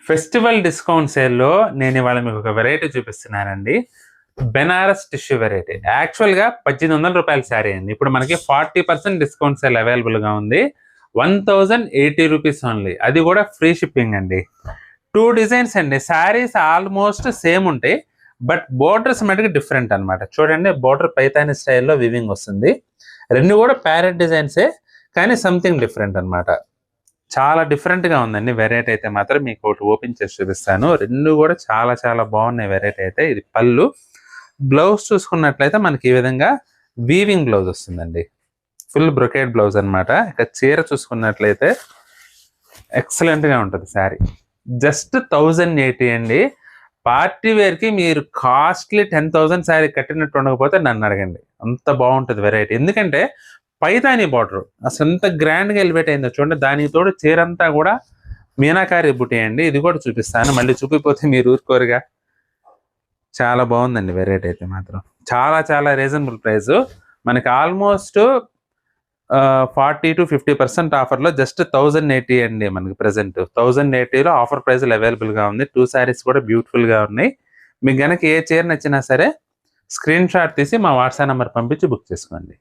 Festival discount సేల్లో నేను ఇవాళ మీకు ఒక వెరైటీ చూపిస్తున్నానండి. Banaras tissue variety. యాక్చువల్‌గా 1800 రూపాయల శారీ అండి. ఇప్పుడు మనకి 40% డిస్కౌంట్ సేల్ అవైలబుల్‌గా ఉంది. 1080 రూపీస్ ఓన్లీ. అది కూడా ఫ్రీ షిప్పింగ్ అండి. 2 డిజైన్స్ అండి. శారీస్ ఆల్మోస్ట్ సేమ్ ఉంటాయి. బట్ బోర్డర్స్ మటుకు డిఫరెంట్ అనమాట. చూడండి, బోర్డర్ పైతాని స్టైల్లో వివింగ్ వస్తుంది. రెండు కూడా ప్యారెట్ డిజైన్సే, కానీ సంథింగ్ డిఫరెంట్ అనమాట. చాలా డిఫరెంట్‌గా ఉందండి వెరైటీ అయితే మాత్రం. మీకు ఒకటి ఓపెన్ చేసి చూపిస్తాను. రెండు కూడా చాలా చాలా బాగున్నాయి వెరైటీ అయితే. ఇది పళ్ళు. బ్లౌజ్ చూసుకున్నట్లయితే మనకి ఈ విధంగా వీవింగ్ బ్లౌజ్ వస్తుందండి. ఫుల్ బ్రొకేడ్ బ్లౌజ్ అనమాట. ఇక చీర చూసుకున్నట్లయితే ఎక్సలెంట్‌గా ఉంటుంది శారీ. జస్ట్ 1080 అండి. పార్టీ వేర్‌కి మీరు కాస్ట్లీ 10,000 శారీ కట్టినట్టు ఉండకపోతే నన్ను అడగండి. అంత బాగుంటుంది వెరైటీ. ఎందుకంటే పైతాని బార్డర్ అసలు ఎంత గ్రాండ్‌గా ఎలివేట్ అయిందో చూడండి. దానికి తోడు చీరంతా కూడా మీనాకారి బుటీ అండి. ఇది కూడా చూపిస్తాను. మళ్ళీ చూపిపోతే మీరు ఊరుకోరుగా. చాలా బాగుందండి వెరైటీ అయితే మాత్రం. చాలా చాలా రీజనబుల్ ప్రైస్. మనకి ఆల్మోస్ట్ 40-50% ఆఫర్లో జస్ట్ 1080 అండి. మనకి ప్రెసెంట్ 1080లో ఆఫర్ ప్రైస్లు అవైలబుల్గా ఉంది. 2 శారీస్ కూడా బ్యూటిఫుల్గా ఉన్నాయి. మీకు గనక ఏ చీర నచ్చినా సరే స్క్రీన్ షాట్ తీసి మా వాట్సాప్ నెంబర్ పంపించి బుక్ చేసుకోండి.